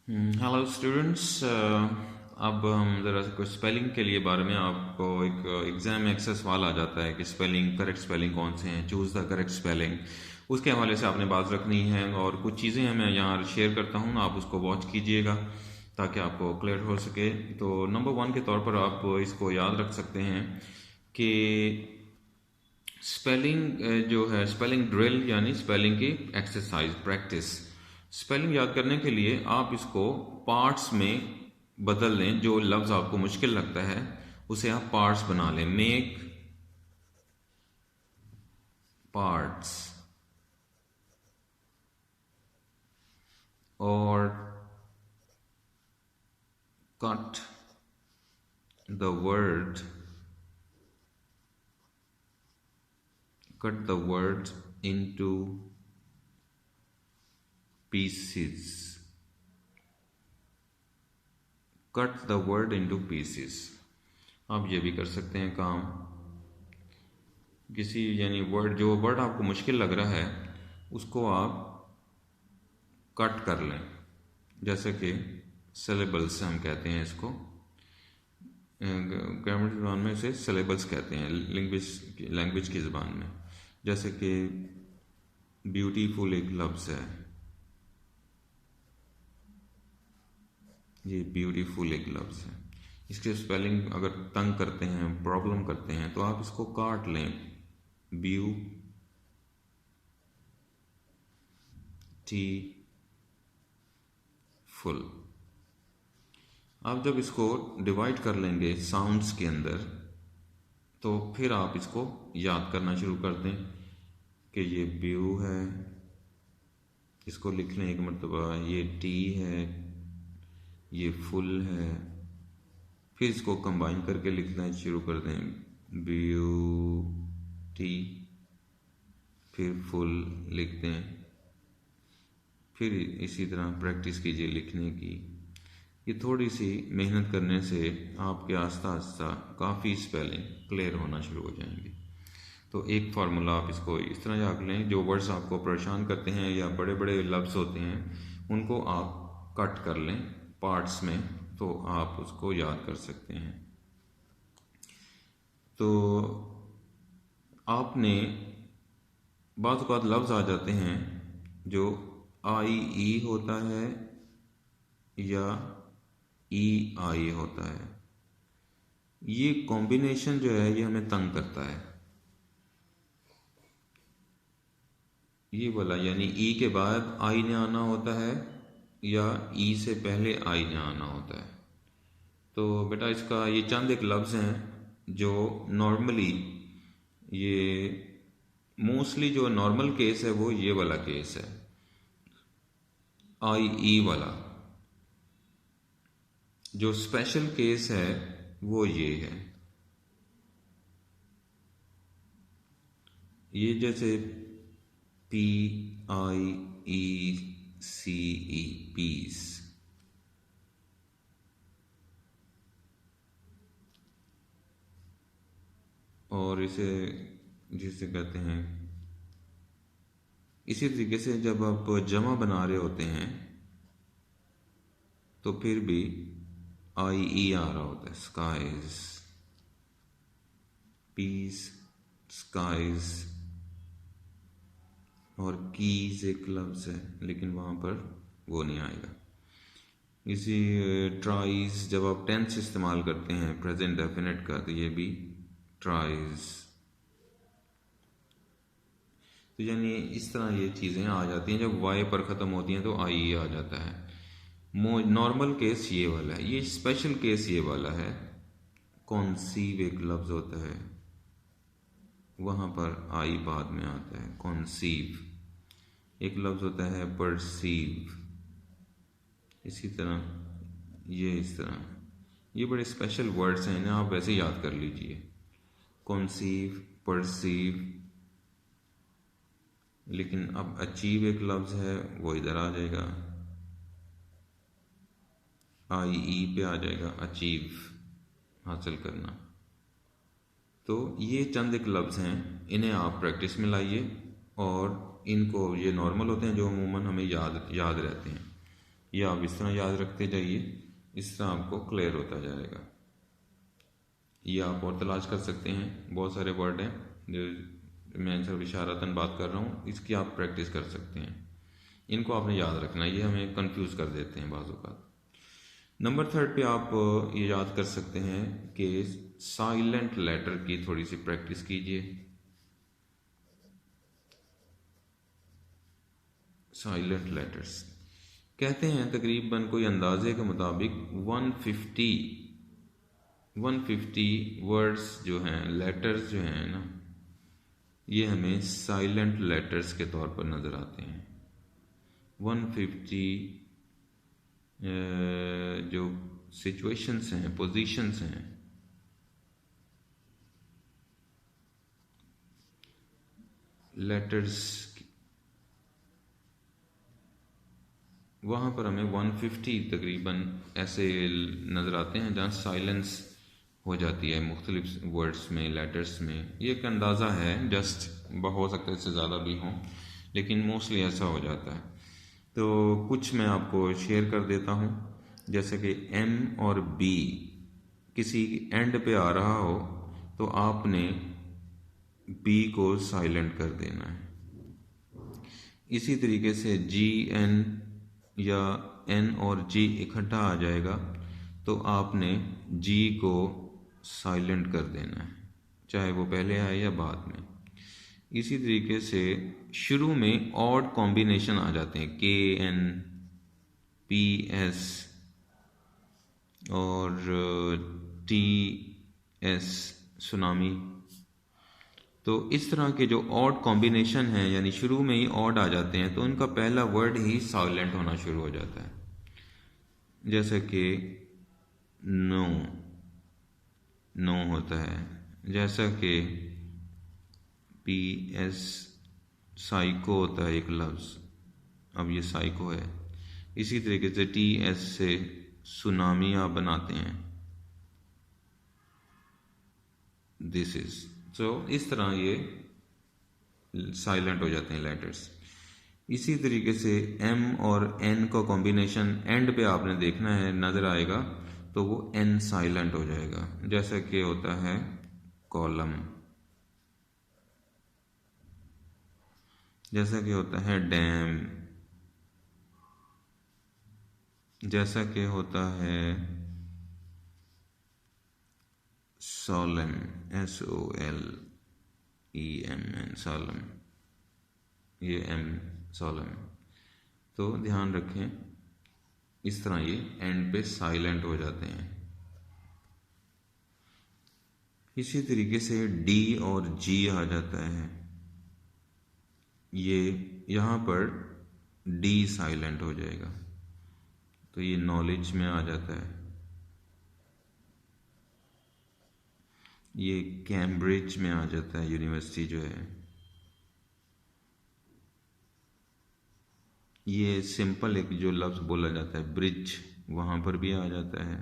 Hello students. अब हम ज़रा कुछ स्पेलिंग के लिए बारे में आपको एक एग्ज़ाम में अक्सर सवाल आ जाता है कि स्पेलिंग करेक्ट स्पेलिंग कौन से हैं, चूज़ द करेक्ट स्पेलिंग। उसके हवाले से आपने बात रखनी है और कुछ चीज़ें हैं मैं यहाँ शेयर करता हूँ, आप उसको वॉच कीजिएगा ताकि आपको क्लियर हो सके। तो नंबर वन के तौर पर आप इसको याद रख सकते हैं कि स्पेलिंग जो है स्पेलिंग ड्रिल यानी स्पेलिंग की एक्सरसाइज प्रैक्टिस। स्पेलिंग याद करने के लिए आप इसको पार्ट्स में बदल लें। जो लफ्ज़ आपको मुश्किल लगता है उसे आप पार्ट्स बना लें। मेक पार्ट्स और cut the word into pieces. Cut the word into pieces. आप ये भी कर सकते हैं काम। किसी यानी जो वर्ड आपको मुश्किल लग रहा है उसको आप कट कर लें। जैसे कि सिलेबल्स हम कहते हैं इसको, ग्रामर की ज़बान में इसे सिलेबल्स कहते हैं, लैंग्वेज की ज़बान में। जैसे कि ब्यूटीफुल एक लफ्ज़ है, ये ब्यूटीफुल एक लफ्ज़ है। इसके स्पेलिंग अगर तंग करते हैं, प्रॉब्लम करते हैं, तो आप इसको काट लें। ब्यू टी फुल। आप जब इसको डिवाइड कर लेंगे साउंड्स के अंदर तो फिर आप इसको याद करना शुरू कर दें कि ये ब्यू है, इसको लिख लें एक मरतबा। ये टी है, ये फुल है। फिर इसको कंबाइन करके लिखना शुरू कर दें, ब्यू टी, फिर फुल लिख दें। फिर इसी तरह प्रैक्टिस कीजिए लिखने की। ये थोड़ी सी मेहनत करने से आपके आस्ता आस्ता काफ़ी स्पेलिंग क्लियर होना शुरू हो जाएंगे। तो एक फार्मूला आप इसको इस तरह याद लें, जो वर्ड्स आपको परेशान करते हैं या बड़े बड़े लफ्ज़ होते हैं उनको आप कट कर लें पार्ट्स में, तो आप उसको याद कर सकते हैं। तो आपने बात लफ्ज़ आ जाते हैं जो आई ई होता है या ई आई होता है। ये कॉम्बिनेशन जो है ये हमें तंग करता है। ये वाला यानी ई के बाद आई ने आना होता है या ई से पहले आई ने आना होता है। तो बेटा इसका ये चंद एक लफ्ज़ हैं जो नॉर्मली, ये मोस्टली जो नॉर्मल केस है वो ये वाला केस है, आई ई वाला। जो स्पेशल केस है वो ये है। ये जैसे P I E C E, piece. और इसे जिसे कहते हैं, इसी तरीके से जब आप जमा बना रहे होते हैं तो फिर भी आई ई आ रहा होता है, स्काइज, पीस, स्काइज। और कीज एक लफ्ज़ है लेकिन वहाँ पर वो नहीं आएगा। इसी ट्राइज जब आप टेंस इस्तेमाल करते हैं प्रेजेंट डेफिनेट का, तो ये भी ट्राइज। तो यानी इस तरह ये चीज़ें आ जाती हैं। जब वाई पर ख़त्म होती हैं तो आई आ जाता है। नॉर्मल केस ये वाला है, ये स्पेशल केस ये वाला है। कॉन्सीव एक लफ्ज़ होता है, वहाँ पर आई बाद में आता है। कॉन्सीव एक लफ्ज़ होता है, परसीव। इसी तरह ये इस तरह, ये बड़े स्पेशल वर्ड्स हैं, इन्हें आप वैसे याद कर लीजिए। कॉन्सीव, परसीव। लेकिन अब अचीव एक लफ्ज़ है वो इधर आ जाएगा, आई ई पे आ जाएगा, अचीव, हासिल करना। तो ये चंद एक लफ्ज़ हैं, इन्हें आप प्रैक्टिस में लाइए और इनको, ये नॉर्मल होते हैं जो अमूमन हमें याद रहते हैं। ये आप इस तरह याद रखते जाइए, इस तरह आपको क्लियर होता जाएगा। ये आप और तलाश कर सकते हैं, बहुत सारे वर्ड हैं जो मैं सिर्फ इशारतन बात कर रहा हूँ, इसकी आप प्रैक्टिस कर सकते हैं। इनको आपने याद रखना, ये हमें कंफ्यूज कर देते हैं बाज़ औक़ात। नंबर 3 पे आप ये याद कर सकते हैं कि साइलेंट लेटर की थोड़ी सी प्रैक्टिस कीजिए। साइलेंट लेटर्स कहते हैं तकरीबन कोई अंदाजे के मुताबिक 150 वर्ड्स जो हैं, लेटर्स जो हैं ना, ये हमें साइलेंट लेटर्स के तौर पर नज़र आते हैं। 150 जो सिचुएशंस हैं, पोजीशंस हैं, लेटर्स, वहाँ पर हमें 150 तकरीबन ऐसे नज़र आते हैं जहाँ साइलेंस हो जाती है मुख्तलिफ वर्ड्स में, लेटर्स में। ये एक अंदाज़ा है, जस्ट हो सकता है इससे ज़्यादा भी हों, लेकिन मोस्टली ऐसा हो जाता है। तो कुछ मैं आपको शेयर कर देता हूँ, जैसे कि एम और बी किसी एंड पे आ रहा हो तो आपने बी को साइलेंट कर देना है। इसी तरीके से जी एन या एन और जी इकट्ठा आ जाएगा तो आपने जी को साइलेंट कर देना है, चाहे वो पहले आए या बाद में। इसी तरीके से शुरू में ऑड कॉम्बिनेशन आ जाते हैं, के एन पी एस और टी एस सुनामी। तो इस तरह के जो ऑड कॉम्बिनेशन हैं, यानी शुरू में ही ऑड आ जाते हैं, तो उनका पहला वर्ड ही साइलेंट होना शुरू हो जाता है। जैसे कि नो, नो होता है। जैसा कि पी एस साइको होता है एक लफ्ज़, अब ये साइको है। इसी तरीके से टी एस से सुनामी आप बनाते हैं, दिस इज। सो इस तरह ये साइलेंट हो जाते हैं लेटर्स। इसी तरीके से एम और एन का कॉम्बिनेशन एंड पे आपने देखना है, नज़र आएगा तो वो एन साइलेंट हो जाएगा। जैसा कि होता है कॉलम, जैसा कि होता है डैम, जैसा कि होता है सोलम, SOLEMN, सोलम, ये एम सोलम। तो ध्यान रखें, इस तरह ये एंड पे साइलेंट हो जाते हैं। इसी तरीके से डी और जी आ जाता है, ये यहाँ पर डी साइलेंट हो जाएगा, तो ये नॉलेज में आ जाता है। ये कैम्ब्रिज में आ जाता है, यूनिवर्सिटी जो है। ये सिंपल एक जो लफ्ज़ बोला जाता है ब्रिज, वहाँ पर भी आ जाता है।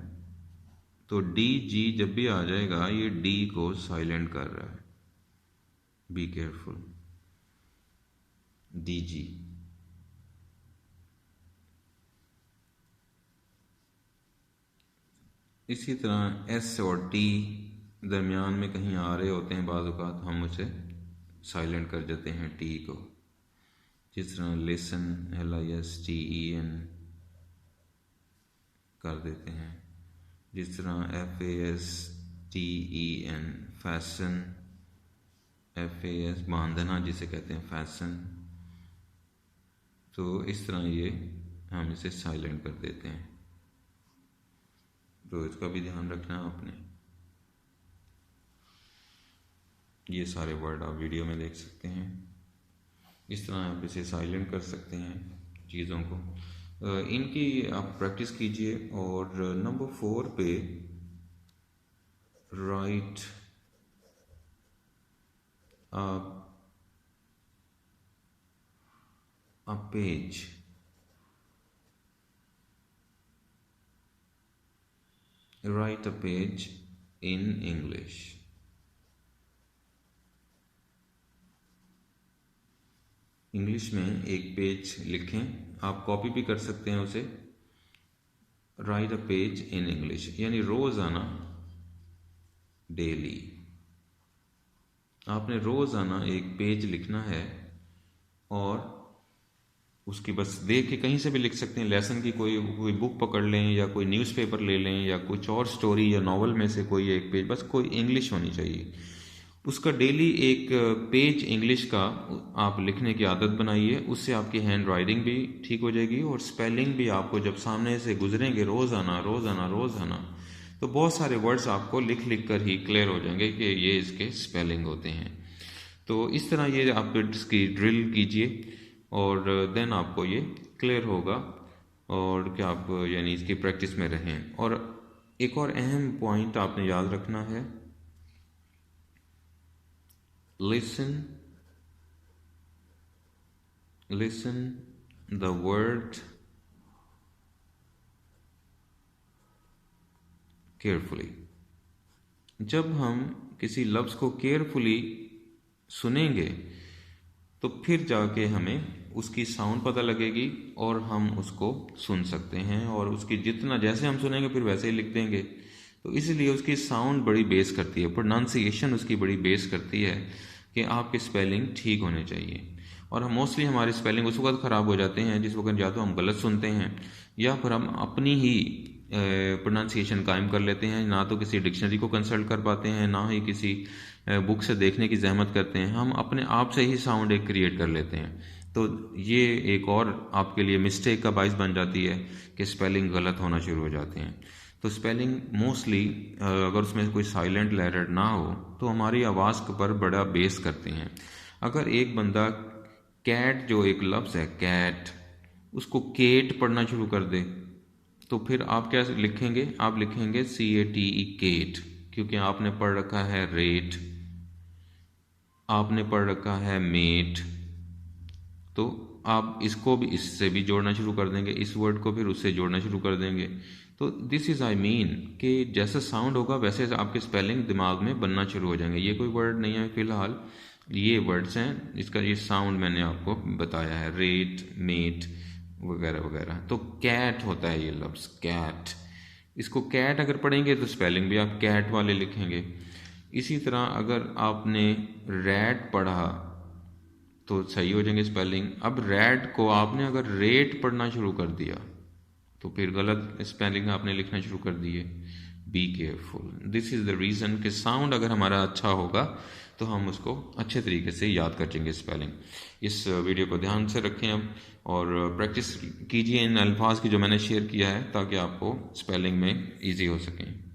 तो डी जी जब भी आ जाएगा, ये डी को साइलेंट कर रहा है, बी केयरफुल, डी जी। इसी तरह एस और टी दरमियान में कहीं आ रहे होते हैं, बाज़ औक़ात हम उसे साइलेंट कर देते हैं टी को। जिस तरह लिसन, LISTEN कर देते हैं। जिस तरह FASTEN फैशन, FAS बांधना जिसे कहते हैं फैशन। तो इस तरह ये हम इसे साइलेंट कर देते हैं, तो इसका भी ध्यान रखना आपने। ये सारे वर्ड आप वीडियो में देख सकते हैं, इस तरह आप इसे साइलेंट कर सकते हैं चीज़ों को। इनकी आप प्रैक्टिस कीजिए। और नंबर 4 पे right a page, write a page in English। English में एक पेज लिखें, आप कॉपी भी कर सकते हैं उसे, right a page in English, यानी रोज़ाना, डेली आपने रोज़ाना एक पेज लिखना है। और उसकी बस देख के कहीं से भी लिख सकते हैं, लेसन की कोई बुक पकड़ लें या कोई न्यूज़पेपर ले लें या कुछ और स्टोरी या नॉवल में से कोई एक पेज, बस कोई इंग्लिश होनी चाहिए। उसका डेली एक पेज इंग्लिश का आप लिखने की आदत बनाइए, उससे आपकी हैंड राइटिंग भी ठीक हो जाएगी और स्पेलिंग भी आपको जब सामने से गुजरेंगे रोज़ाना रोज़ाना रोज़ाना, तो बहुत सारे वर्ड्स आपको लिख लिख कर ही क्लियर हो जाएंगे कि ये इसके स्पेलिंग होते हैं। तो इस तरह ये आप इसकी ड्रिल कीजिए और देन आपको ये क्लियर होगा, और क्या आप यानी इसकी प्रैक्टिस में रहें। और एक और अहम पॉइंट आपने याद रखना है, लिसन द वर्ड केयरफुली। जब हम किसी लफ्ज़ को केयरफुली सुनेंगे तो फिर जाके हमें उसकी साउंड पता लगेगी और हम उसको सुन सकते हैं, और उसकी जितना जैसे हम सुनेंगे फिर वैसे ही लिख देंगे। तो इसलिए उसकी साउंड बड़ी बेस करती है, प्रोनाउंसिएशन उसकी बड़ी बेस करती है कि आपकी स्पेलिंग ठीक होने चाहिए। और हम मोस्टली हमारी स्पेलिंग उस वक्त ख़राब हो जाते हैं जिस वक्त या तो हम गलत सुनते हैं या फिर हम अपनी ही प्रोनाउंसिएशन कायम कर लेते हैं, ना तो किसी डिक्शनरी को कंसल्ट कर पाते हैं, ना ही किसी बुक से देखने की जहमत करते हैं, हम अपने आप से ही साउंड एक क्रिएट कर लेते हैं। तो ये एक और आपके लिए मिस्टेक का बाइस बन जाती है कि स्पेलिंग गलत होना शुरू हो जाते हैं। तो स्पेलिंग मोस्टली अगर उसमें कोई साइलेंट लेटर ना हो तो हमारी आवाज़ पर बड़ा बेस करते हैं। अगर एक बंदा कैट, जो एक लफ्ज़ है कैट, उसको केट पढ़ना शुरू कर दे तो फिर आप क्या लिखेंगे, आप लिखेंगे CATE केट, क्योंकि आपने पढ़ रखा है रेट, आपने पढ़ रखा है मेट, तो आप इसको भी इससे भी जोड़ना शुरू कर देंगे, इस वर्ड को फिर उससे जोड़ना शुरू कर देंगे। तो दिस इज़ आई मीन कि जैसा साउंड होगा वैसे आपके स्पेलिंग दिमाग में बनना शुरू हो जाएंगे। ये कोई वर्ड नहीं है फिलहाल, ये वर्ड्स हैं, इसका ये साउंड मैंने आपको बताया है, रेट, मेट वगैरह वगैरह। तो कैट होता है ये लफ्ज़ कैट, इसको कैट अगर पढ़ेंगे तो स्पेलिंग भी आप कैट वाले लिखेंगे। इसी तरह अगर आपने रैट पढ़ा तो सही हो जाएंगे स्पेलिंग। अब रैट को आपने अगर रेट पढ़ना शुरू कर दिया तो फिर गलत स्पेलिंग आपने लिखना शुरू कर दी है। Be careful, this is the reason कि साउंड अगर हमारा अच्छा होगा तो हम उसको अच्छे तरीके से याद कर लेंगे स्पेलिंग। इस वीडियो को ध्यान से रखें अब और प्रैक्टिस कीजिए इन अल्फाज की जो मैंने शेयर किया है, ताकि आपको स्पेलिंग में ईजी हो सकें।